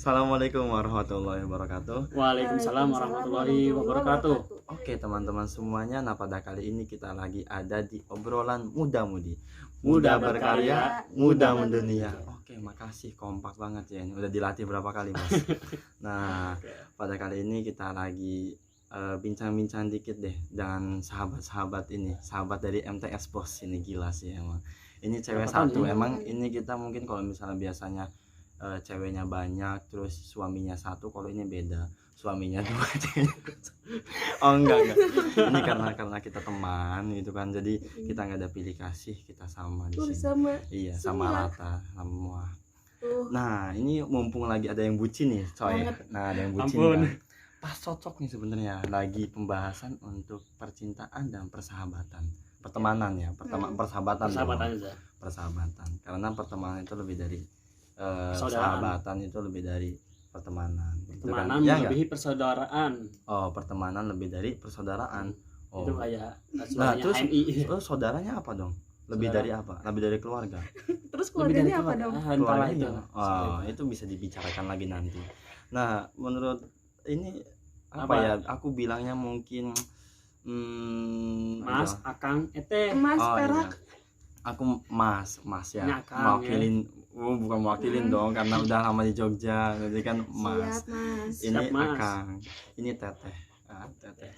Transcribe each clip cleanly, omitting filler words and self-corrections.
Assalamualaikum warahmatullahi wabarakatuh. Waalaikumsalam warahmatullahi wabarakatuh. Oke teman-teman semuanya, nah pada kali ini kita lagi ada di obrolan muda-mudi. Muda Muda berkarya, berkarya, muda muda mendunia. mendunia. Oke, makasih, kompak banget ya. Ini udah dilatih berapa kali, Mas? Nah, pada kali ini kita lagi bincang-bincang dikit deh dengan sahabat-sahabat ini, sahabat dari MTS Pos. Ini gila sih emang. Ini cewek Berapa satu, tahun ya? emang ini kita mungkin kalau misalnya biasanya ceweknya banyak terus suaminya satu, kalau ini beda, suaminya dua. Oh enggak, ini karena kita teman gitu kan, jadi kita nggak ada pilih kasih, kita sama di sini. Sama. Iya, Semua. sama rata semua. Tuh. Nah, ini mumpung lagi ada yang bucin nih, coy. Banget. Nah, ada yang bucin Ampun. kan. Pas cocok nih sebenarnya lagi pembahasan untuk percintaan dan persahabatan. Pertemanan ya, persahabatan. Persahabatan dong. aja. Persahabatan. Karena pertemanan itu lebih dari Persaudaraan. persahabatan, itu lebih dari pertemanan. Gitu kan. Pertemanan Ya melebihi persaudaraan. oh, pertemanan lebih dari persaudaraan. Oh. Itu kayak Nah, asuransinya terus HMI. saudaranya apa dong? Lebih Saudara. dari apa? Lebih dari keluarga. Terus Lebih dari keluarganya apa dong? keluarga. Entahlah itu. Oh, itu bisa dibicarakan lagi nanti. Nah, menurut ini apa Apa? ya? Aku bilangnya mungkin Mas, Akang, Ete. Emas, oh, perak. iya. Aku mas ya. Ini Akang, Mewakilin, bukan mewakilin dong, karena udah lama di Jogja, jadi kan mas. Siap, Mas. Ini Siap, Mas. Akang, ini Teteh,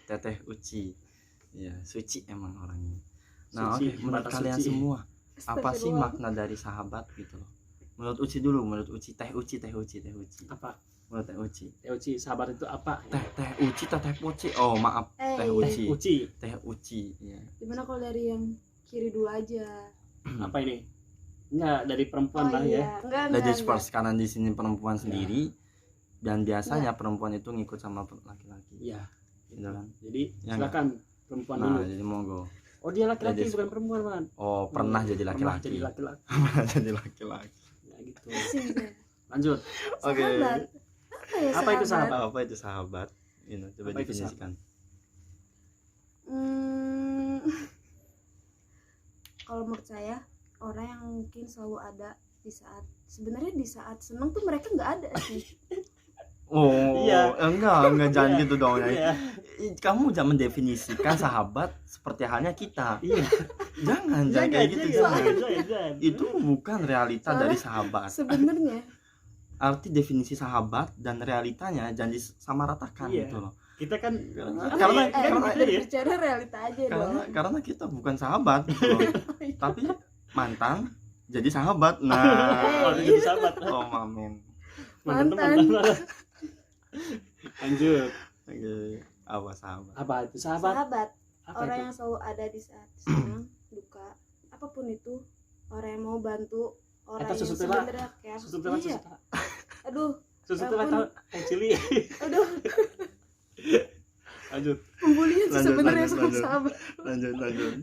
Teteh Uci, ya suci emang orangnya. Nah, Suci, oke, menurut batas kalian suci. semua, apa sih Astagfirullah. makna dari sahabat gitu loh? Menurut Uci dulu, menurut Uci, Teh Uci. Apa? Menurut Teh Uci. Teh Uci, sahabat itu apa? Teh Uci, Teh Uci. Oh, maaf, Teh Eh, Uci. Uci. Teh Uci, ya. Gimana kalau dari yang kiri dulu aja? Apa ini? Enggak, dari perempuan lah ya. iya. Enggak, Ladies enggak. first, karena di sini perempuan sendiri dan biasanya perempuan itu ngikut sama laki-laki. Iya. Gitu kan. Jadi Ya, silakan perempuan Nah, dulu. jadi monggo. Oh, dia laki-laki ladies bukan perempuan, Man. Oh, pernah jadi Pernah laki-laki. jadi laki-laki. Pernah jadi laki-laki. Ya gitu. Pusing saya. Lanjut. Oke. Sahabat. Apa ya Apa itu sahabat? Apa itu sahabat? Ini coba Apa itu definisikan. Hmm, kalau menurut saya, orang yang mungkin selalu ada di saat sebenarnya di saat senang tuh mereka nggak ada sih. Oh, Iya. enggak jangan Iya. gitu dong. Ya. Iya. Kamu jangan mendefinisikan sahabat seperti halnya kita. Iya. Jangan kayak gitu, jangan. jangan. Itu bukan realita Soalnya- dari sahabat. Sebenarnya Arti definisi sahabat dan realitanya jangan disamaratakan Iya. gitu loh. Kita kan Karena- kita ya. bicara realita aja dong. Karena kita bukan sahabat gitu loh. Tapi mantan jadi sahabat. Nah, Oh, jadi sahabat. oh mamen. Mantan. Lanjut. Oke, apa sahabat? Apa itu sahabat? Sahabat, Apa orang itu? yang selalu ada di saat senang, duka, apapun itu, orang yang mau bantu, orang Eta yang susu tela. sebenarnya kayak Susu tela, iya. susu tela. Aduh, Susu Ya tela ampun. tahu cili. aduh, Lanjut. membulinya sih Lanjut, sebenarnya lanjut, sama lanjut. sahabat.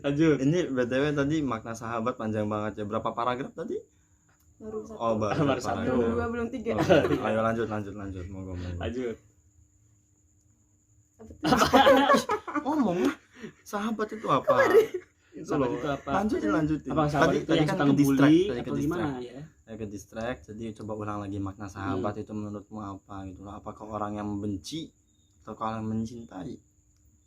Lanjut. Ini BTW tadi makna sahabat panjang banget ya. Berapa paragraf tadi? Baru satu, Oh, baru Baru satu. belum paragraf. dua, belum tiga. Oke, ayo lanjut. Monggo. Lanjut. Apa tuh? Ngomong lah. Sahabat itu apa? Itu Sahabat loh. itu apa? Lanjutin. Apa sahabat itu yang suka ngebully atau gimana ya? Ke distract. Jadi coba ulang lagi makna sahabat itu menurutmu apa gitu loh. Apakah orang yang membenci atau orang yang mencintai?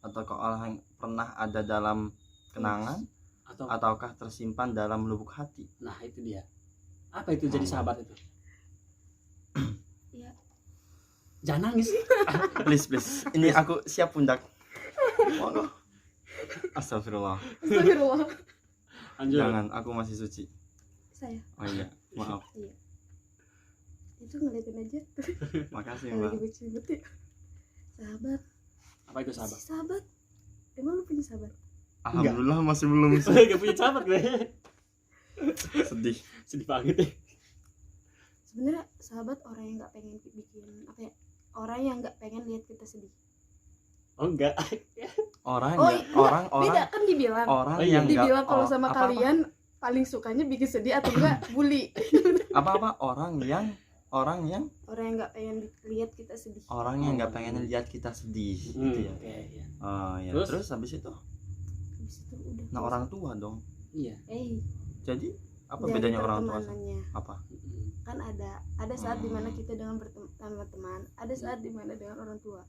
Atau orang yang pernah ada dalam kenangan Atau ataukah tersimpan dalam lubuk hati? nah itu dia. Apa itu jadi sahabat itu? Iya. Jangan nangis. Please. Ini aku siap pundak. Monggo. Astagfirullah. Astagfirullah. Lanjut. Jangan, aku masih suci. Saya, Oh iya, maaf. itu ngeliatin aja. Makasih, Kalau Mbak. lagi bucin ya. Sahabat, Apa itu sahabat? si sahabat. Emang lu punya sahabat? Alhamdulillah masih belum Gak punya sahabat gue. sedih. Sedih banget ya. Sebenarnya sahabat orang yang nggak pengen bikin apa ya? Orang yang nggak pengen lihat kita sedih. Oh enggak. Orang Oh, ya, iya, orang Beda kan dibilang. orang Oh, iya. yang nggak- Dibilang kalau oh, sama apa- kalian paling sukanya bikin sedih atau enggak bully. apa orang yang Orang yang nggak pengen lihat kita sedih. nggak pengen lihat kita sedih gitu ya. Oke, ya. Oh ya, Terus? habis itu Habis itu udah. nah orang tua dong. Iya. Eh, Jadi Apa dari bedanya orang tua? pertemanannya. Apa? Kan ada saat dimana kita dengan sama teman, ada saat dimana dengan orang tua.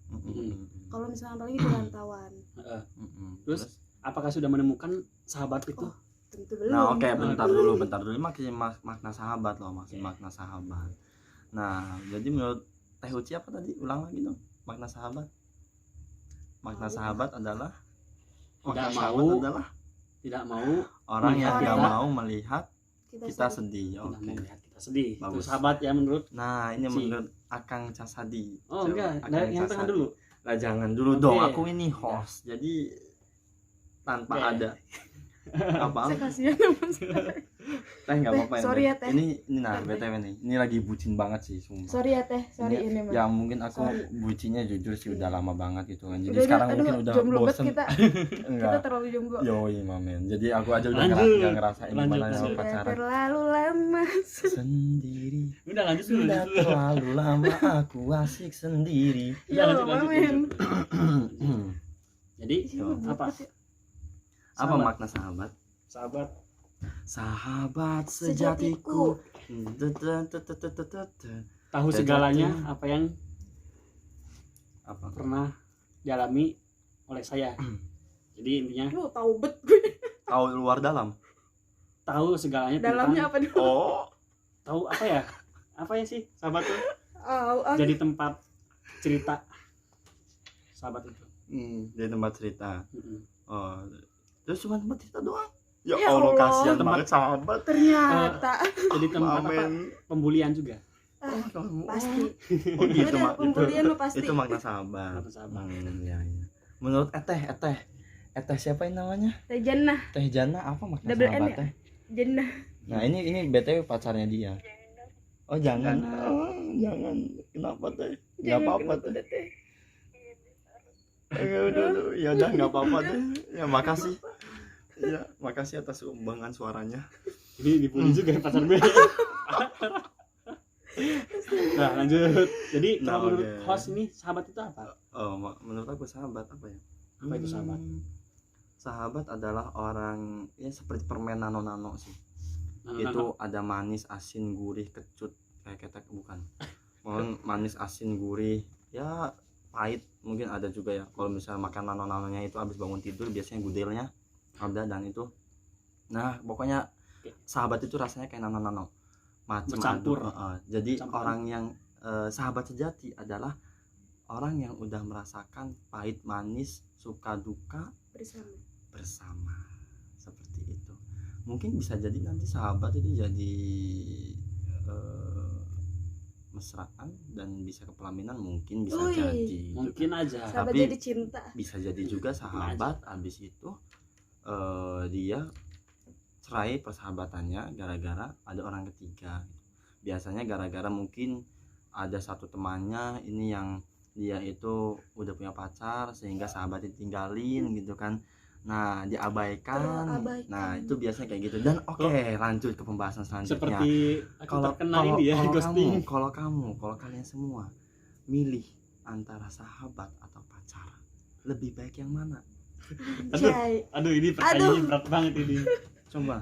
Kalau misalnya apalagi di rantauan, Terus apakah sudah menemukan sahabat itu? Oh. tentu belum. Nah, oke, bentar dulu. Ini makin makna sahabat loh, maksud makna sahabat. Nah, jadi menurut Teh Uci apa tadi? Ulang lagi dong. Makna sahabat. Makna sahabat adalah Tidak mau orang yang Melihat tidak kita mau melihat kita sedih. tidak Oke. mau melihat kita sedih. Itu Bagus. sahabat ya menurut. Nah, ini Si. menurut Akang Casadi. Oh enggak, Akang yang tengah Casadi. dulu. Lah jangan dulu Oke. dong, aku ini host. Jadi tanpa Oke. ada apa? Saya kasihan sama Teh nggak apa-apa sorry ya, Teh. Ini nah BTW nih. Ini lagi bucin banget sih, sumpah. Sorry ya Teh, sorry ini mah. Ya mungkin aku Sorry. bucinnya jujur sih udah lama banget gitu kan. Jadi Udah, sekarang aduh, mungkin udah jomblo banget bosen. kita. Kita Enggak. terlalu jomblo. Yoi mamen. Jadi aku aja udah Lanjut. nggak ngerasain Lanjut, gimana lanjut. sama Sudah pacaran terlalu lama. sendiri. Udah lanjut dulu. Sudah terlalu lama aku asik sendiri. Udah, lanjut, lanjut, Mamen. Jadi Iya, apa? banget ya. Apa Sahabat. makna sahabat? Sahabat. Sahabat Sejatiku. sejatiku. Tahu Sejati. segalanya apa yang Apa? pernah dialami oleh saya. Jadi intinya Lu tahu bet gue. Tahu luar dalam. tahu segalanya Dalamnya tentang apa dulu? Oh. tahu apa ya? Apa ya sih sahabat tuh? Oh, Jadi tempat cerita sahabat itu. Di tempat cerita. Oh. Terus cuma tempat cerita doang. Ya, Ya Allah, Allah. kasihan Tempat- banget sahabat. ternyata Jadi tempat apa? Mamen. Pembulian juga. Oh, kamu. pasti. Oh, gitu Udah, mak. pembulian mah pasti. Itu makna sahabat. Makna sahabat. Ya, ya. Menurut Eteh siapa yang namanya? Teh Jannah, Teh Jana apa makna Double N sahabat ya? teh? Jannah. Nah, ini BTW pacarnya dia. Oh, jangan. Oh, jangan. Kenapa teh? Enggak apa-apa teh. Ya udah enggak apa-apa teh. Ya makasih. Ya, makasih atas sumbangan suaranya. Ini dibully juga ya pacar gue. Nah lanjut. Jadi Nah, kalau menurut oke. host ini sahabat itu apa? Oh, menurut aku sahabat apa ya? Apa itu sahabat? Sahabat adalah orang ya seperti permen nano-nano sih. Nah, Itu ada manis, asin, gurih, kecut. Kayak ketek bukan. Mohon manis, asin, gurih. Ya pahit mungkin ada juga ya. Kalau misalnya makan nano-nanonya itu habis bangun tidur biasanya gudelnya ada dan itu. Nah, pokoknya sahabat itu rasanya kayak nano-nano. Macam Bercampur. Jadi Campur. orang yang sahabat sejati adalah orang yang udah merasakan pahit manis, suka duka Bersama. bersama. Seperti itu. Mungkin bisa jadi nanti sahabat itu jadi mesraan dan bisa ke pelaminan, mungkin bisa Wih. jadi gitu mungkin kan. aja. Sahabat Tapi- jadi cinta. Bisa jadi juga sahabat habis itu dia cerai persahabatannya gara-gara ada orang ketiga. Biasanya gara-gara mungkin ada satu temannya ini yang dia itu udah punya pacar sehingga sahabat ditinggalin gitu kan. Nah, diabaikan. Terabaikan. Nah, itu biasanya kayak gitu. Dan oke, lanjut ke pembahasan selanjutnya. Seperti aku Kalau terkena ini ya ghosting. kalau kalian semua milih antara sahabat atau pacar, lebih baik yang mana? Jai. Aduh ini pertanyaannya Aduh. berat banget ini. Coba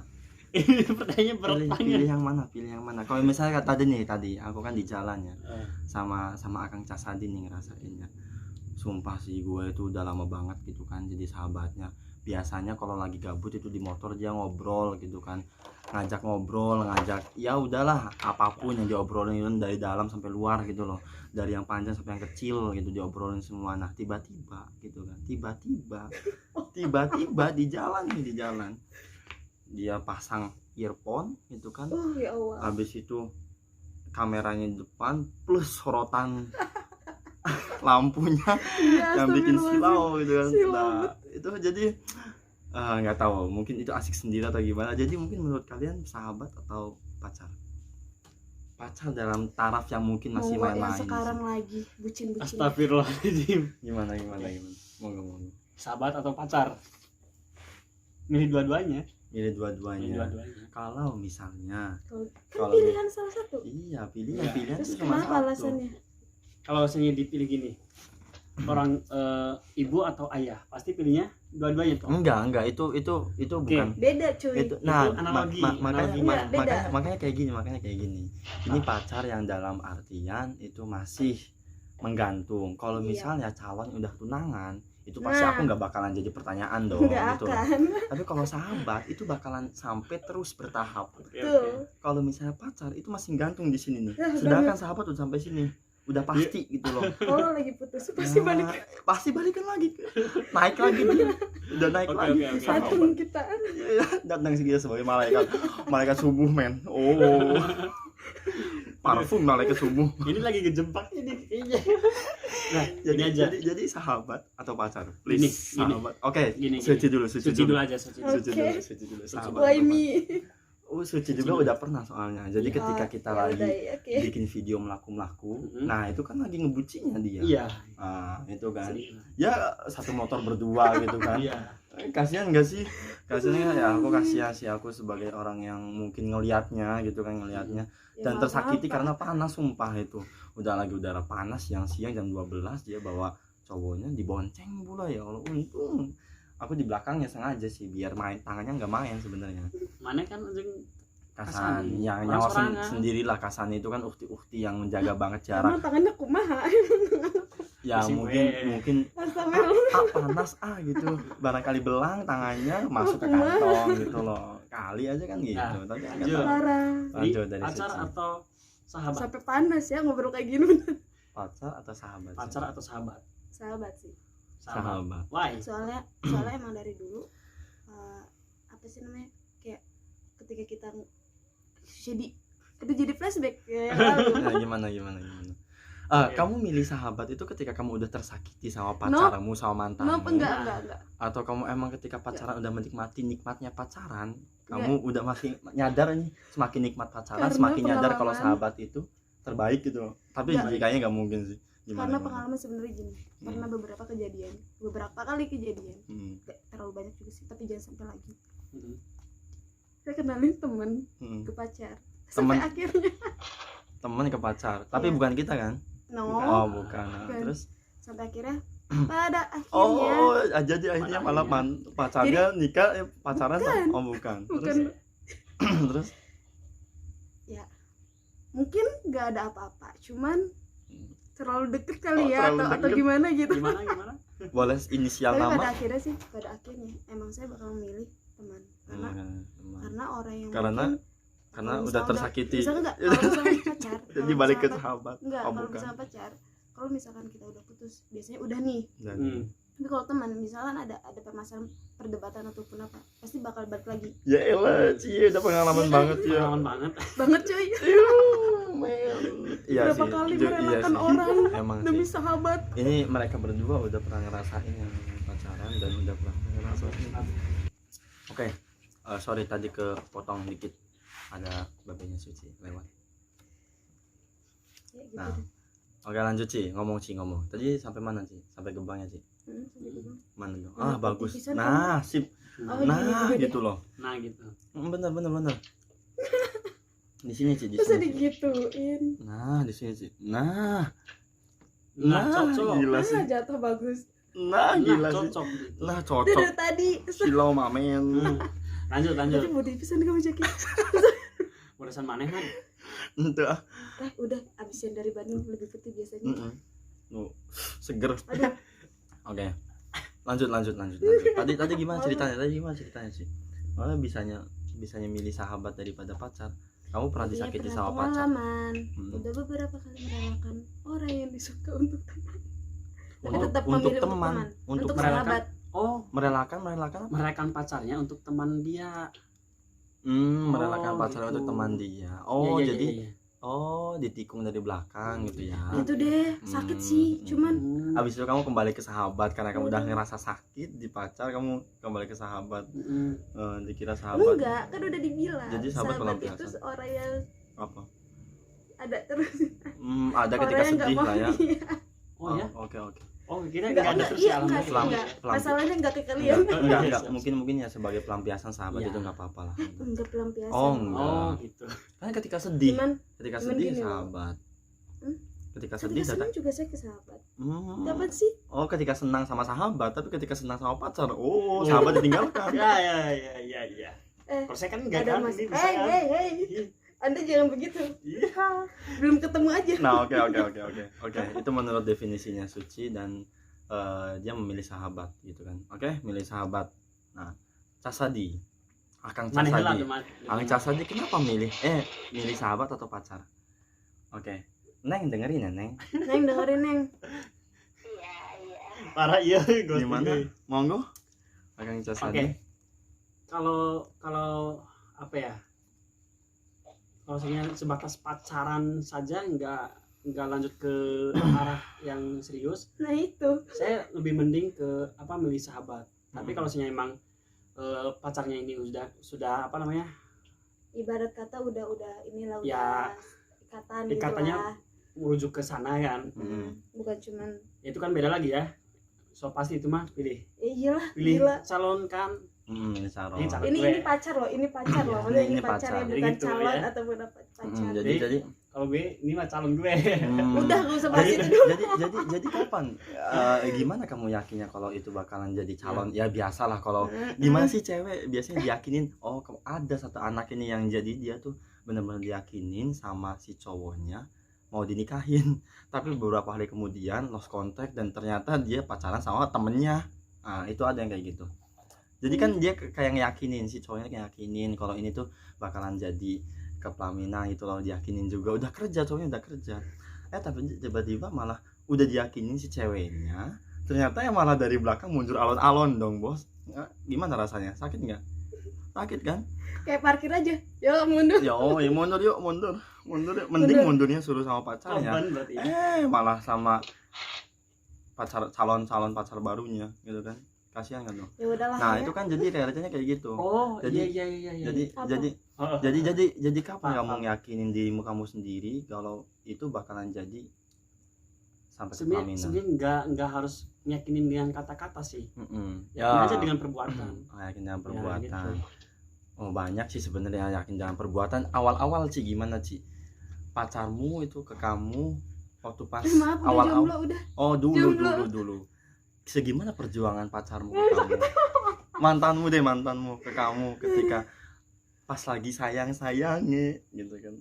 Ini pertanyaannya berat pilih, banget. pilih yang mana? Pilih yang mana? Kalau misalnya tadi aku kan di jalan ya, Eh, sama Akang Casadi nih ngerasainnya. Sumpah sih gue itu udah lama banget gitu kan jadi sahabatnya. Biasanya kalau lagi gabut itu di motor dia ngobrol gitu kan, ngajak ngobrol, ya udahlah apapun yang diobrolin itu dari dalam sampai luar gitu loh, dari yang panjang sampai yang kecil gitu diobrolin semua. Nah tiba-tiba gitu kan, tiba-tiba di jalan dia pasang earphone gitu kan, Oh ya Allah. habis itu kameranya di depan plus sorotan lampunya Ya, yang bikin astagfirullahaladzim. silau gitu kan. Silau Nah, itu jadi nggak tahu mungkin itu asik sendiri atau gimana. Jadi mungkin menurut kalian sahabat atau pacar dalam taraf yang mungkin masih Mau yang main-main sekarang sih. lagi bucin-bucin. Astagfirullahaladzim. Gimana mau Sahabat atau pacar? Milih dua-duanya. milih Milih dua-duanya. dua-duanya. Kalau misalnya Kan kalau pilihan salah satu. iya Iya. pilihan Terus itu cuma kenapa satu. alasannya? Kalau misalnya dipilih gini, orang ibu atau ayah, pasti pilihnya dua-duanya tuh. Enggak, itu Oke. bukan Beda cuy. itu. Nah, Itu analogi, makanya analogi. makanya kayak gini. Ini pacar yang dalam artian itu masih menggantung. Kalau Iya. misalnya calon udah tunangan, itu pasti Nah. aku nggak bakalan jadi pertanyaan dong Nggak gitu loh. akan. Tapi kalau sahabat itu bakalan sampai terus bertahap. Oke, Tuh. Kalau misalnya pacar itu masih gantung di sini nih. Ya, Sedangkan sahabat udah sampai sini. Udah pasti gitu loh. Kalau lagi putus pasti Nah, balik pasti balikan lagi. Naik lagi dia. Udah naik Oke, lagi. oke, oke. Sahabat. satu kita. Datang sih dia sebagai malaikat subuh men. Oh, parfum malaikat subuh. Ini lagi ngejebak ini kayaknya. Nah, Jadi ini aja. jadi sahabat atau pacar Gini, please. gini. Sahabat oke. Gini, Suci gini. dulu Suci dulu aja, suci dulu. suci Oke. dulu suci dulu sahabat Why atau me? pacar. Oh, suci juga udah pernah soalnya. Jadi Ya, ketika kita ya lagi udah, ya, oke. bikin video melaku Mhm. nah itu kan lagi ngebucinya dia. Iya. Ah, itu kan. Sedih. Ya satu motor berdua gitu kan. Iya. Kasihan gak sih? Kasihan ya, aku kasihan sih aku sebagai orang yang mungkin ngelihatnya gitu kan, ngelihatnya Ya, dan nggak tersakiti apa-apa. karena panas sumpah itu. Udah lagi udara panas siang jam 12 dia bawa cowoknya dibonceng pula ya Allah. Untung aku di belakangnya sengaja sih biar main tangannya nggak main sebenarnya. Mana kan ujung Kasan Kasan. yang Orang nyawa sorangan. sendirilah Kasan itu kan ukti yang menjaga banget Karena jarak. tangannya kumaha. Ya Masih mungkin Astagfirullah. panas gitu barangkali belang tangannya masuk ke kantong gitu loh kali aja kan gitu. Nah, Tapi kan lanjut. Parah. lanjut dari pacar situ. atau sahabat? Sampai panas ya ngobrol kayak gini bener. Pacar atau sahabat sih? Pacar atau sahabat? Sahabat sih. Sahabat. Why? Soalnya emang dari dulu apa sih namanya? Kayak ketika kita jadi flashback ya yang lalu. Nah, gimana Oke. kamu milih sahabat itu ketika kamu udah tersakiti sama pacarmu sama mantanmu Nope, enggak. atau kamu emang ketika pacaran udah menikmati nikmatnya pacaran kamu udah masih nyadar nih semakin nikmat pacaran Karena semakin nyadar kalau pengalaman. sahabat itu terbaik gitu loh. Tapi Enggak. kayaknya nggak mungkin sih. Karena pengalaman sebenarnya gini. Pernah beberapa kali kejadian. Hmm. Gak terlalu banyak juga sih, tapi jangan sampai lagi. Mhm. Saya kenalin temen Hmm. ke pacar. Temen. Sampai akhirnya Temen ke pacar tapi Iya. bukan kita kan. no. Oh bukan. Nah, Bukan. terus Sampai akhirnya pada akhirnya oh jadi akhirnya Pada malah pacarnya nikah pacaran Bukan. oh bukan. bukan Terus mungkin nggak ada apa-apa, cuman Hmm. terlalu deket kali ya terlalu atau deket. gimana gitu. Gimana? boleh inisial Tapi nama. pada akhirnya emang saya bakal memilih teman karena Teman. karena orang yang Karena mungkin karena kalau udah misalnya tersakiti. misalnya enggak, kalau misalnya pacar Jadi kalau balik ke misalnya sahabat. enggak, Oh kalau bukan. misalnya pacar, kalau misalkan kita udah putus biasanya udah nih. Dan Tapi kalau teman misalkan ada permasalahan perdebatan ataupun apa, pasti bakal balik lagi. ya elah, Cie udah pengalaman banget ya. Pengalaman banget. Banget cuy. Iya Berapa sih. kali Iya merelakan sih. orang Emang demi sih. sahabat. Ini mereka berdua udah pernah ngerasain yang pacaran dan udah pernah ngerasain. Oke. Sorry tadi kepotong dikit. Ada babenya Suci lewat. Ya, gitu Nah. deh. Oke lanjut ngomong. Tadi sampai mana sih? Sampai gerbangnya sih. Sampai gitu. Mana dong? Nah, Bagus. pisan Nah, sip. Oh, Nah, iya, gitu loh. Nah gitu. Bener. Di sini Ci, di Masa sini. Ci. digituin? Nah, di sini Ci. Nah, Cocok. gila sih. Jatuh bagus. Nah, gila sih. Cocok. Nah, Dari cocok. tadi. Silau mamen. Lanjut. Tadi mau dipisan kamu Jaki. Barisan maneh kan? Itu ah. Udah abisin dari Bandung lebih putih biasanya. Nuh, seger. Aduh, Oke. Lanjut. Tadi gimana ceritanya sih? Malah bisanya milih sahabat daripada pacar. Kamu pernah iya, disakiti pernah sama pacar? pengalaman. Hmm. Udah beberapa kali merelakan orang yang disuka untuk teman. Tapi Untuk- tetap untuk memilih teman. Untuk untuk merelakan. sahabat. Oh, Merelakan apa? merelakan pacarnya untuk teman dia. Merelakan Oh, pacar gitu. untuk teman dia. Oh, Iya, jadi iya. ditikung dari belakang gitu ya. Itu deh, sakit sih. Cuman Abis itu kamu kembali ke sahabat karena kamu udah ngerasa sakit di pacar, kamu kembali ke sahabat. Dikira sahabat. enggak, kan udah dibilang. Jadi sahabat itu pelampiasan. seorang yang Apa? ada terus. Ada ketika Orang yang nggak sedih mau lah ya. dia. Oh ya? Oke. Oh, kita Enggak, enggak ada terus ya enggak, alhamdulillah. enggak. Pelampi- Masalahnya enggak ke kalian. Enggak. Mungkin ya sebagai pelampiasan sahabat Iya. itu enggak apa-apa lah. Enggak pelampiasan. Oh, enggak. Oh, gitu. Kan ketika sedih, Cuman ketika cuman sedih gini loh. sahabat. Ketika ketika sedih datang. senang juga saya ke sahabat. Hmm. Kapan sih? Oh, ketika senang sama sahabat, tapi ketika senang sama pacar, oh, sahabat ditinggalkan. Ya. Kalau saya kan enggak ada kan, mas ini bisa kan. hey. Anda jangan begitu, Iya. belum ketemu aja. Nah, oke. Itu menurut definisinya suci dan dia memilih sahabat gitu kan. Oke, milih sahabat. Nah, Casadi. Akang Mana heula Casadi. tuh, Mas? Akang Casadi kenapa milih sahabat atau pacar? Oke. Neng dengerin ya, Neng. Neng dengerin Neng. Parah iya, ghosting. Gimana? Monggo. Akang Casadi. Oke. Kalau apa ya? Kalau saya sebatas pacaran saja nggak lanjut ke arah yang serius, Nah itu. saya lebih mending ke milih sahabat. Tapi kalau saya emang pacarnya ini sudah apa namanya? Ibarat kata udah inilah Ya, ikatan ikatannya gitu lah. merujuk ke sana kan. Bukan cuman Itu kan beda lagi ya. So pasti itu mah pilih iyalah pilih gila. calon kan. Ini calon. Ini calon. Ini pacar loh, ini pacar loh. Maksudnya Ini ini pacar ya, pacar. bukan Jadi gitu calon ya. ataupun apa pacar. Jadi Kalau gue ini mah calon gue. Udah gak usah bahas itu dulu. jadi kapan gimana kamu yakinnya kalau itu bakalan jadi calon? Ya biasalah kalau gimana sih cewek biasanya diyakinin, oh ada satu anak ini yang jadi dia tuh benar-benar diyakinin sama si cowoknya mau dinikahin, tapi beberapa hari kemudian lost contact dan ternyata dia pacaran sama temennya. Nah, itu ada yang kayak gitu. Jadi kan dia kayak ngeyakinin, si cowoknya ngeyakinin kalau ini tuh bakalan jadi kepelaminan gitu loh, diyakinin juga udah kerja, cowoknya udah kerja. Tapi tiba-tiba malah udah diyakinin si ceweknya, ternyata yang malah dari belakang mundur alon-alon dong, Bos. Gimana rasanya? Sakit nggak? Sakit kan? Kayak parkir aja. Yuk mundur. Mundur yuk. Mending mundurnya suruh sama pacarnya. Korban berarti. Malah sama calon pacar barunya gitu kan. Kasihan kan tuh. Ya udahlah. Nah, ya. itu kan jadi realitanya kayak gitu. Oh, Jadi- iya. Apa? Jadi kapan Paham, kamu yakinin dirimu kamu sendiri kalau itu bakalan jadi sampai ke pelaminan? Sebenarnya nggak harus nyakinin dengan kata-kata sih. Ya. Aja dengan perbuatan. Yakin dengan perbuatan. gitu. Oh, banyak sih sebenarnya yakin dengan perbuatan. Awal-awal sih gimana sih? Pacarmu itu ke kamu waktu pas Maaf udah awal-awal. jomblo udah. Oh, Jomblo. dulu. Segimana perjuangan pacarmu ke kamu? Mantanmu ke kamu ketika pas lagi sayang-sayangnya gitu kan.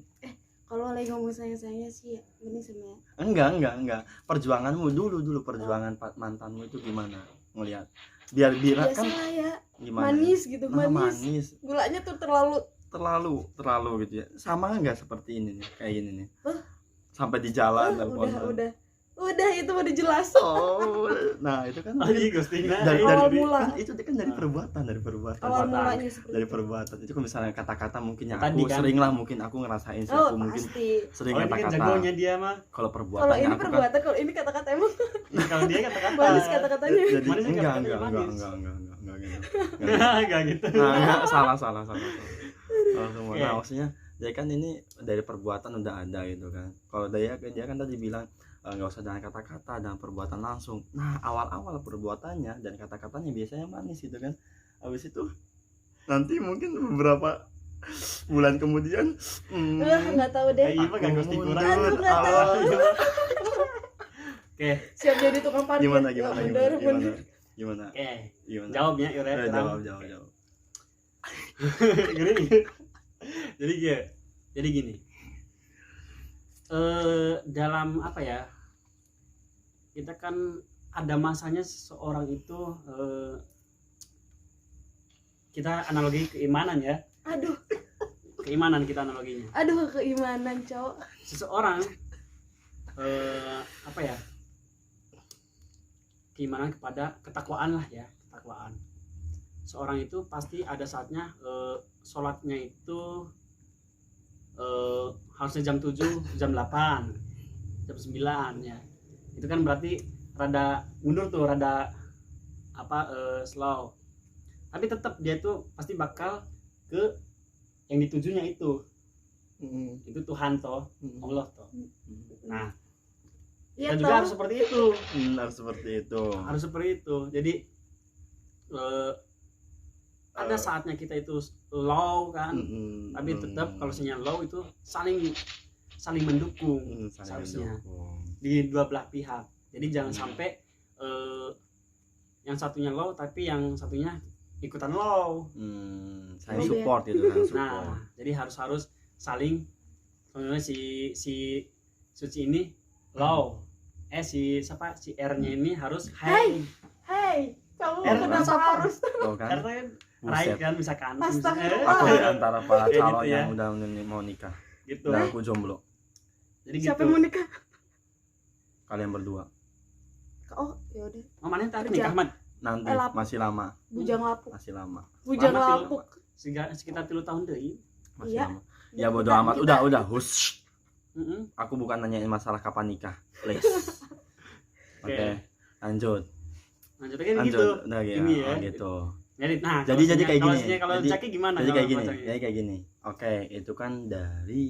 Kalau lagi ngomong sayang-sayangnya sih ya, mending sebenarnya. Enggak. Perjuanganmu dulu perjuangan mantanmu itu gimana? Ngelihat. Biar kan Biasa ya, gimana? manis gitu, Nah, manis. manis. Gulanya tuh terlalu Terlalu gitu ya. Sama enggak seperti ini nih, kayak gini nih. Hah? Sampai di jalan telepon. udah itu udah jelas. Oh, nah itu kan Lagi ghosting dari Awal mula. kan itu kan dari perbuatan Awal mulanya seperti dari itu. perbuatan itu kan misalnya kata-kata mungkin ya Tadi aku kan. sering lah mungkin aku ngerasain sih Oh aku mungkin pasti. sering Oh, ini kan kata-kata jagonya dia mah. kalau Kalau perbuatan ini aku kan perbuatan, kalau ini kata-kata emang Kalau dia kata-kata. manis kata-katanya. jadi Manis kan enggak kata-katanya manis. gitu Enggak gitu. nah, enggak, salah semua. Iya. Nah maksudnya dia kan ini dari perbuatan udah ada gitu kan. Kalau dia kan tadi bilang nggak usah dengan kata-kata dan perbuatan langsung. Nah awal-awal perbuatannya dan kata-katanya biasanya manis gitu kan. Habis itu nanti mungkin beberapa bulan kemudian Nggak tahu deh. Iya mah enggak ghosting kurang. Aduh, nggak tahu. Oke. Siap jadi tukang parkir. gimana Ya, mundur. Oke. Gimana? Jawabnya Yure. Jawab. Jadi gini. Dalam apa ya? Kita kan ada masanya seseorang itu kita analogi keimanan ya. Aduh, Keimanan kita analoginya. keimanan cowok. Seseorang apa ya? Keimanan kepada ketakwaan lah ya, ketakwaan. Seorang itu pasti ada saatnya sholatnya itu harusnya jam 7, jam 8, jam 9 ya. Itu kan berarti rada mundur tuh, rada slow. Tapi tetap dia tuh pasti bakal ke yang ditujunya itu. Itu Tuhan toh, Allah toh. Nah, Iya kita juga toh. harus seperti itu. Harus seperti itu. Harus seperti itu. Jadi ada saatnya kita itu low kan, tapi tetap kalau sinyal low itu saling mendukung saling seharusnya mendukung. di dua belah pihak. Jadi jangan sampai yang satunya low tapi yang satunya ikutan low. Saling support gitu kan, support. Nah, jadi harus saling, soalnya si Suci ini low, si R-nya ini harus high. Hai, kamu R kenapa siapa? harus Tuh kan. R right kan misalkan. Astagfirullah. Aku di antara para Kayak calon gitu ya. yang udah mau nikah. Gitu. Dan aku jomblo. Jadi siapa gitu. yang mau nikah? Kalian berdua. Oh, ya udah. Oh, mana tadi nikah, Man? Nanti Lapuk. masih lama. Bujang lapuk. Masih lama. Bujang Lama sih, lapuk. Sekitar 3 tahun deui. Masih Iya. lama. Ya bodo amat. Udah. Hush. Heeh. Aku bukan nanyain masalah kapan nikah. Please. Oke. Oke. Lanjut. Lanjut lagi gitu. Lanjut. Udah Ini ya. gitu. Jadi Jadi kayak gini. Kalau Jadi- Caki gimana? Jadi kalau kayak gini. pacarnya? Jadi kayak gini. Oke, itu kan dari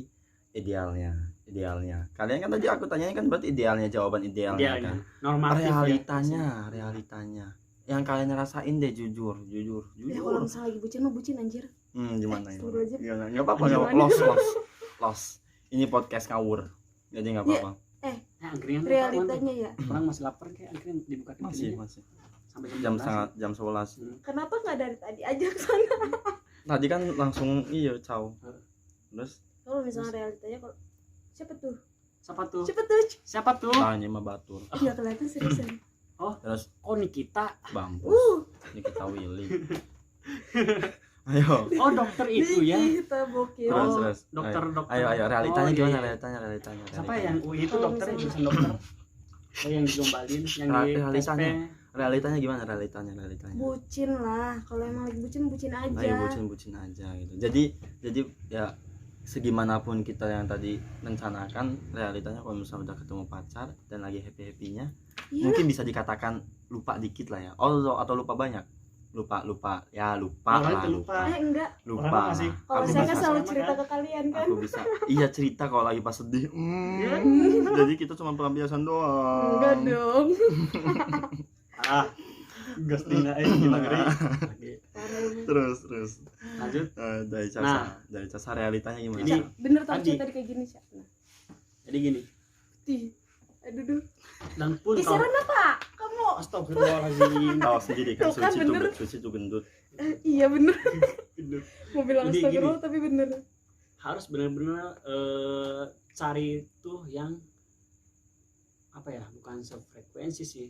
idealnya. Kalian kan tadi aku tanyain kan berarti idealnya, jawaban idealnya Idealnya. kan. Normatif Realitanya. Yang kalian rasain deh jujur. Ya kalau misalnya lagi bucin mah bucin anjir. Gimana ya? Astagfirullahaladzim. Enggak apa-apa, Gimana? Loss. Ini podcast ngawur. Jadi enggak Iya. apa-apa. Ya, angkringan Realitanya ya. orang masih lapar kayak angkringan dibuka Masih. sampai Jam 11. Kenapa nggak dari tadi aja ke sana? Tadi kan langsung caw. Terus Kalau misalnya realitanya kalau siapa tuh? Siapa tuh? Siapa tuh? tanya mah batur. Iya kelihatan seriusan. Terus Oh, Nikita. bampus. Ini kita Willy. Ayo. Oh, dokter itu ya. Kita bokil. Terus. Dokter. Ayo, realitanya Oh, gimana? iya. Realitanya. Siapa yang itu Kalau dokter, misalnya- jurusan dokter? Oh, yang digombalin, yang di Realitanya. TSP. Realitanya gimana? Realitanya. Bucin lah. Kalau emang lagi bucin aja. Ayo bucin aja gitu. Jadi ya segimanapun kita yang tadi rencanakan, realitanya kalau misalnya udah ketemu pacar dan lagi happy-happynya, Iya. mungkin bisa dikatakan lupa dikit lah ya. Atau lupa banyak. Lupa ya lupa Orang lah. itu lupa. Enggak. Lupa. Orang apa sih? Kalau Aku saya bisa- kan selalu sama cerita kan? ke kalian kan. Aku bisa cerita kalau lagi pas sedih. Jadi kita cuma pelampiasan doang. Enggak dong. Ghosting gila ngeri. Parah emang. Terus Lanjut. dari casa realitanya gimana? Jadi Bener tau Tadi. tadi kayak gini sih. Jadi gini. Aduh duh. Dan pun kalau Kisaran apa? Kamu? astagfirullahaladzim. tahu sendiri kan Tuh kan, bener. Suci tuh gendut. Iya bener. Gendut. Mau bilang Jadi astagfirullah tapi bener. Harus benar-benar cari tuh yang apa ya, bukan sefrekuensi sih,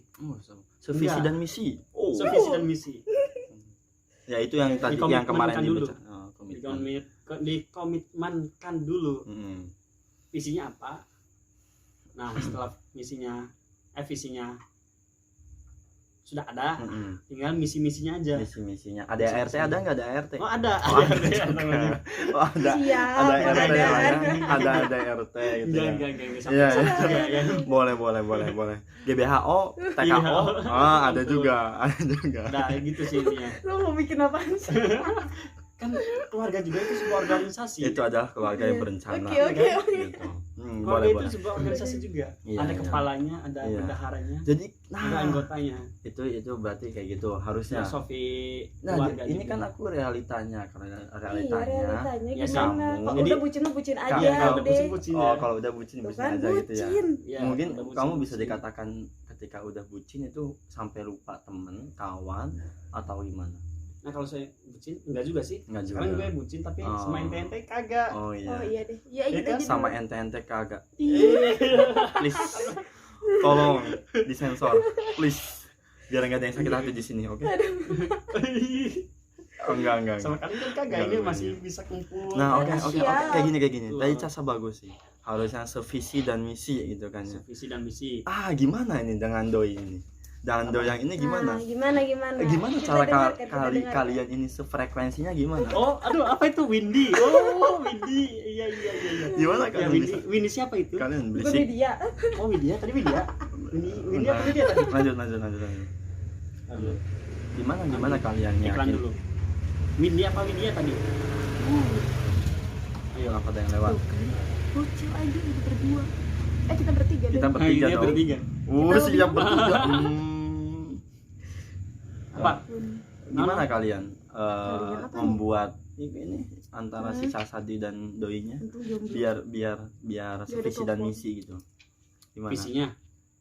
Sevisi Enggak. dan misi. sevisi dan misi. Ya itu yang tadi yang kemarin Dikomitmenkan dibaca. Komitmen. Dikomitmenkan dulu Mm-mm. visinya apa. Nah, setelah visinya sudah ada, Mm-mm. tinggal misinya aja. Misinya. Ada ART ada nggak ada ART? Oh, ada. Oh, Ada. Oh, ada. Siap. Ada RT ada. lah ya. Ada RT gitu ya. Enggak, Iya, sampai iya. ya. Boleh. GBHO, TKO, ada juga. Nah, gitu sih intinya. Lo mau bikin apaan sih? Kan keluarga juga itu sebuah organisasi. Itu adalah keluarga yang Iya. berencana. Oke. Gitu. Keluarga Boleh. itu sebuah organisasi juga. Iya, Ada iya. kepalanya, ada Iya. bendaharanya, Jadi, ada anggotanya. itu berarti kayak gitu harusnya. Filosofi Nah, keluarga ini juga. kan aku realitanya, karena Iya realitanya. realitanya Ya, gimana? kamu. Kalau Jadi- udah bucin mah bucin aja Iya, kalau udah. bucin-bucin Oh, ya. kalau udah bucin Tuh bucin kan aja gitu ya. bucin. Ya, Mungkin udah bucin, kamu bisa bucin. dikatakan ketika udah bucin itu sampai lupa temen, kawan, atau gimana? Nah, kalau saya bucin enggak juga sih. Enggak juga. Sekarang gue bucin tapi Oh. sama ente kagak. Oh iya. Oh iya deh. Iya Iya gitu kan? aja Sama dulu. ente kagak. Iya. Please. Tolong disensor. Please. Biar enggak ada yang sakit hati di sini, oke? Oh, enggak. Sama kalian kan kagak, ini masih bisa kumpul. Nah, oke. Siap. Kayak gini. Tuh. Tadi Casa bagus sih. Harusnya sevisi dan misi gitu kan ya. Visi dan misi. Gimana ini dengan doi ini? Dan doi yang ini gimana? Nah, gimana? Gimana Kita cara dengarkan, kita dengarkan. kalian ini sefrekuensinya gimana? Oh, aduh, apa itu Windy? Oh, Windy. Iya. Gimana Ya, kalian bisa? Windy siapa itu? Kalian Bukan berisik. dia. Oh, Widya. Tadi Widya. Windy apa Widya tadi? Lanjut. Aduh, Gimana kalian iklan yakin? dulu. Windy apa Widya tadi? Ayo apa ada yang lewat? Tuh kan. Lucu aja kita berdua. Kita bertiga deh. Kita bertiga Nah, dong. bertiga. Siap bertiga. Apa? Gimana kalian Kalian apa nih? membuat ini antara si Sasadi dan doinya Untung jomblo. biar sevisi dan telepon. misi gitu? Gimana? Visinya.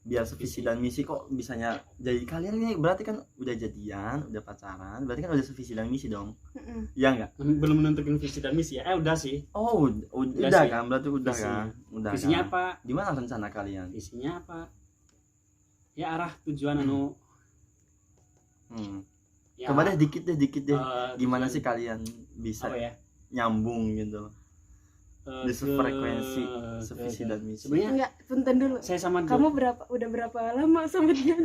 biar sevisi dan misi kok bisanya jadi kalian ini berarti kan udah jadian, udah pacaran, berarti kan udah sevisi dan misi dong. Iya enggak? Belum menentukan visi dan misi ya. Udah sih. Oh, Udah udah sih. kan? Berarti udah Visi. kan? Udah. Visinya kan? apa? Gimana rencana kalian? Visinya apa? Ya arah tujuan anu ya, Coba deh dikit deh. Gimana tujuan- sih kalian bisa apa ya? nyambung gitu di frekuensi sevisi dan misi? Sebenarnya Enggak, punten dulu. saya sama Kamu udah berapa lama sama dia?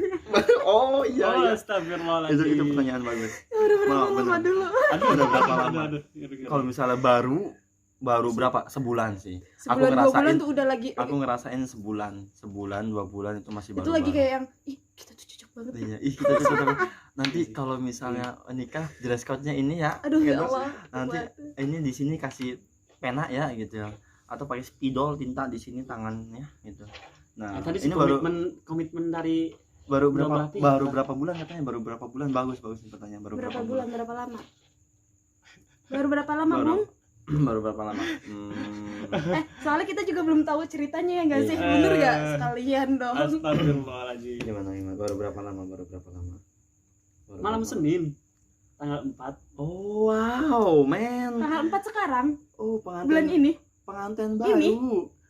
Oh iya Oh, iya. astagfirullahaladzim. Itu pertanyaan bagus. Udah berapa Nah, lama bener. dulu? Aduh, Udah berapa lama? aduh. Kalau misalnya baru berapa? Sebulan sih. Sebulan 2 bulan ngerasain- tuh udah lagi. Aku ngerasain sebulan 2 bulan itu masih baru. Itu lagi kayak yang ih kita tuh cocok banget. Iya, ih kita cocok. Nanti kalau misalnya nikah dress code-nya ini ya. Aduh ya gitu. Allah. Nanti ini di sini kasih pena ya gitu ya. Atau pakai spidol tinta di sini tangannya gitu. Nah, Tadi ini sih komitmen dari baru belah pihak, baru kan? berapa bulan katanya? Baru berapa bulan? Bagus nih pertanyaan. Baru berapa berapa bulan, berapa lama? Baru berapa lama, Baru- Bung? Baru berapa lama? Soalnya kita juga belum tahu ceritanya ya enggak sih? Iya. Bener enggak? Sekalian dong. Astagfirullahaladzim. Gimana? Baru berapa lama? Baru Malam berapa? Senin tanggal 4. Oh wow, men. Tanggal 4 sekarang, Oh, pengantin. bulan ini, Pengantin baru. Ini?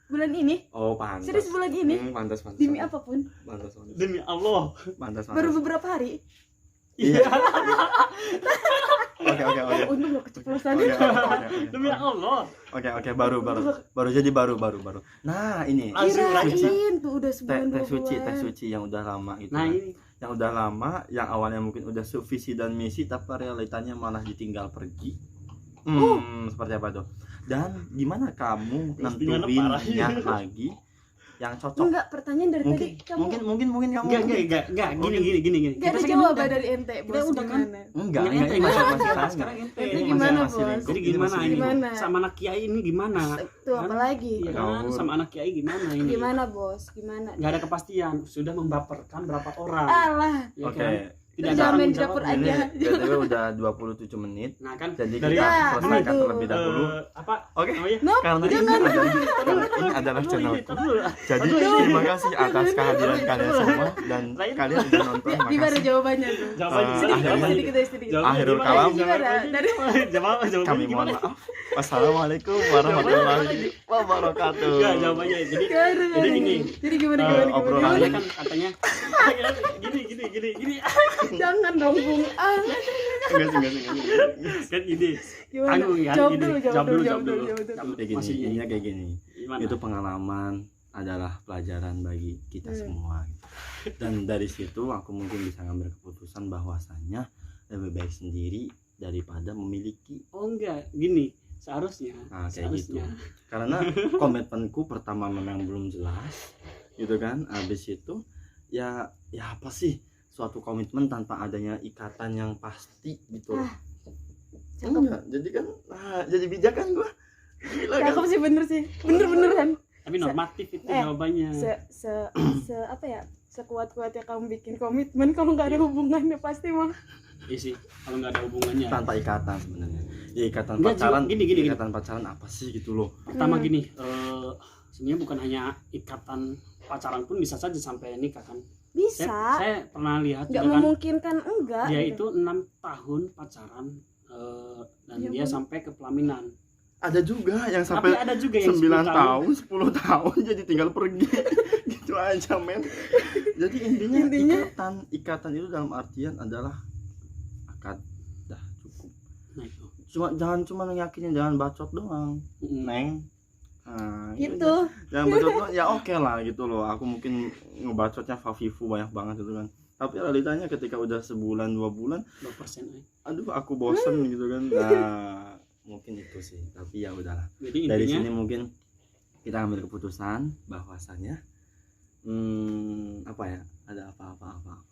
bulan ini. Oh, pantas. Serius bulan ini? Pantas. Demi apapun. Pantas. Demi Allah. Pantas. Baru beberapa hari. Iya. Oke. Untung lo keceplosan. Demi Allah. Oke, baru jadi baru. Nah, ini Langsung Kirain tuh udah sebulan teh 2 bulan. suci yang udah lama itu. Nah, kan. ini Yang udah lama, yang awalnya mungkin udah visi dan misi tapi realitanya malah ditinggal pergi. Seperti apa tuh? Dan gimana kamu Gimana nentuinnya parahnya? lagi yang cocok? Enggak, pertanyaan dari tadi kamu Mungkin kamu enggak gini. enggak ada Kita jawaban udah- dari ente, kita Bos. udah kan? Gimana? enggak Ente, ini masih sekarang tanya. ente. Ini Ini gimana, masih Bos? lingkup. Jadi Ini gimana masih ini? Gimana? Sama anak kiai ini gimana? Tuh, apalagi? Iya Ya kan? ampun. Sama anak kiai gimana ini? Gimana, Bos? Gimana? Nggak ada kepastian, sudah membaperkan berapa orang. Alah, Ya Oke. kan? Tidak Udah ada main tanggung dapur jawab. Ini aja. BTW udah 27 menit. Nah kan Jadi dari kita Ya, selesaikan aduh. terlebih dahulu. apa? Oke. Oh iya. Nope, Karena jangan. ini adalah channelku. Jadi terima kasih atas kehadiran kalian semua dan Lain. kalian udah nonton. Gimana Makasih. jawabannya tuh? Jawabannya akhirnya- Sedikit. Akhirul kalam. Gimana? Jawabannya Kami mohon gimana? maaf. Wassalamualaikum warahmatullahi wabarakatuh. Enggak, jawabannya jadi gini. Jadi gimana? obrolannya Kan katanya gini. Jangan dong, Bung. Enggak sih. Kan gini. Gimana? Tanggung ya, Jawab gini. dulu. Jawab dulu. Kayak gini, Masih ininya kayak gini. gimana? Itu pengalaman adalah pelajaran bagi kita semua. Dan dari situ aku mungkin bisa ngambil keputusan bahwasanya lebih baik sendiri daripada memiliki. Oh enggak, gini. Seharusnya. Nah, kayak gitu. Seharusnya. Karena komitmenku pertama memang belum jelas, gitu kan. Habis itu ya apa sih suatu komitmen tanpa adanya ikatan yang pasti gitu. Cakep. Enggak, jadi kan jadi bijak kan gua. Gila kan. Cakep sih, bener sih. Bener kan? Tapi normatif itu jawabannya. Se apa ya? Sekuat-kuatnya kamu bikin komitmen kalau nggak ada hubungannya pasti mah. Iya sih, kalau nggak ada hubungannya. Tanpa ikatan sebenarnya. Ya ikatan Enggak, pacaran. gini. Ikatan pacaran apa sih gitu loh. Pertama gini, sebenarnya bukan hanya ikatan pacaran pun bisa saja sampai nikah kan. Bisa. Saya pernah lihat Nggak juga kan, memungkinkan enggak. dia gitu. itu 6 tahun pacaran dan Ya dia ampun. sampai ke pelaminan. Ada juga yang Tapi sampai ada juga yang 9 10 tahun, 10 tahun jadi tinggal pergi. Gitu aja, men. Jadi intinya ikatan itu dalam artian adalah akad dah cukup. Nah itu. Jangan cuma yakinin, jangan bacot doang. Neng. Nah, Gitu. Jangan bacot doang. Ya oke lah gitu loh. Aku mungkin ngebacotnya favifu banyak banget gitu kan. Tapi realitanya ketika udah sebulan 2 bulan, 2%. aduh aku bosen gitu kan. Nah, mungkin itu sih. Tapi ya udahlah. Jadi Dari intinya sini mungkin kita ambil keputusan bahwasanya apa ya, ada apa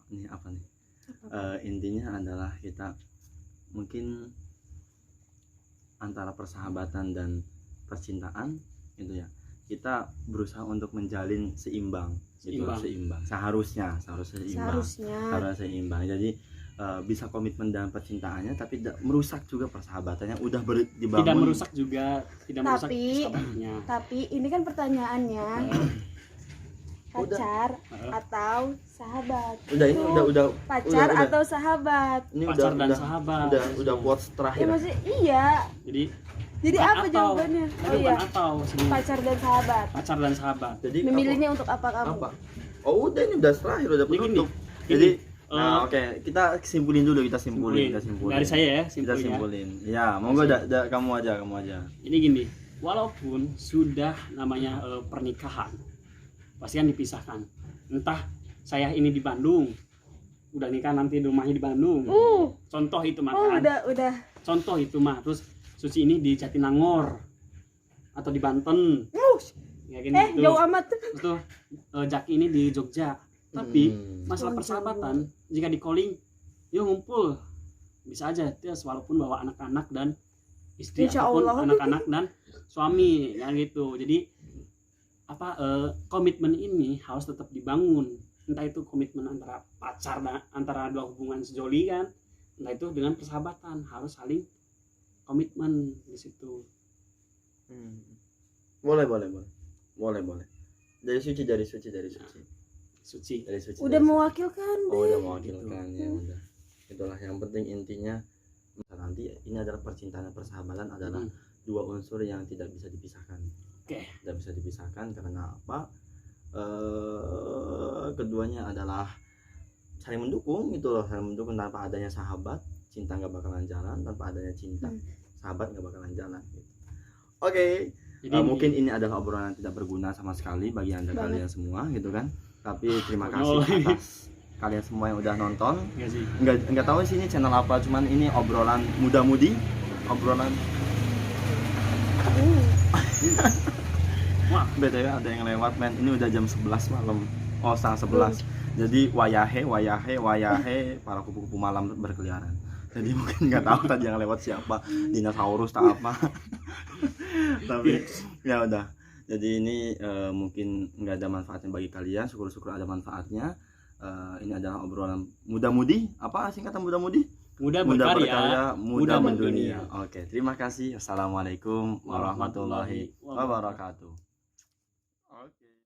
ini apa nih. Intinya adalah kita mungkin antara persahabatan dan percintaan gitu ya, kita berusaha untuk menjalin seimbang. Seharusnya seimbang. Jadi bisa komitmen dalam percintaannya tapi tidak merusak juga persahabatannya udah dibangun. tidak merusak juga, tidak merusak Tapi- persahabatannya. Tapi ini kan pertanyaannya, pacar atau sahabat. Udah ini Tuh, udah pacar udah. atau sahabat. Ini Pacar dan udah sahabat. udah quotes Ya terakhir. maksudnya iya. Jadi Jadi bukan apa atau. jawabannya? Itu Oh iya. bukan atau sebenarnya. Pacar dan sahabat. Pacar dan sahabat. Jadi Memilihnya untuk apa kamu? apa? Oh udah ini udah terakhir udah Ini penutup. gini, Jadi eh, oke, kita simpulin dulu, kita simpulin. Dari saya ya, Kita simpulnya. simpulin. Ya, monggo kamu aja. Ini gini, walaupun sudah namanya pernikahan, pasti kan dipisahkan. Entah saya ini di Bandung, udah nikah nanti rumahnya di Bandung. Contoh itu mah. Oh, kan. udah. Contoh itu mah. Terus Suci ini di Jatinangor atau di Banten. Ya gini gitu. Jauh amat. Terus tuh Jaki ini di Jogja. Tapi masalah Oh, persahabatan, jika di calling, yuk ngumpul, bisa aja. Terus walaupun bawa anak-anak dan istri Insya ataupun Allah. anak-anak dan suami, ya gitu. Jadi apa komitmen ini harus tetap dibangun. Entah itu komitmen antara pacar dan antara dua hubungan sejoli kan, entah itu dengan persahabatan harus saling komitmen di situ. Boleh. Dari Suci. Suci. Udah mewakilkan. Oh, udah Be. mewakilkan ya udah. Itulah yang penting intinya. Nanti ini adalah percintaan dan persahabatan adalah dua unsur yang tidak bisa dipisahkan. Oke. Tidak bisa dipisahkan karena apa? Keduanya adalah saling mendukung gitu loh, saling mendukung. Tanpa adanya sahabat, cinta nggak bakalan jalan. Tanpa adanya cinta, sahabat nggak bakalan jalan gitu. Oke. Jadi Mungkin ini adalah obrolan yang tidak berguna sama sekali bagi anda kalian semua gitu kan. Tapi terima kasih atas kalian semua yang udah nonton. enggak sih. Nggak tahu sih ini channel apa, cuman ini obrolan muda-mudi, obrolan. Wah, BTW ada yang lewat men. Ini udah jam 11 malam. Oh, setengah 11. Jadi wayahe para kupu-kupu malam berkeliaran. Jadi mungkin nggak tahu tadi yang lewat siapa, dinosaurus tak apa. Tapi ya udah. Jadi ini mungkin nggak ada manfaatnya bagi kalian. Syukur-syukur ada manfaatnya. Ini adalah obrolan muda-mudi. Apa singkatan muda-mudi? Muda Muda berkarya, berkarya, muda muda mendunia. mendunia. Oke, terima kasih. Assalamualaikum warahmatullahi wabarakatuh.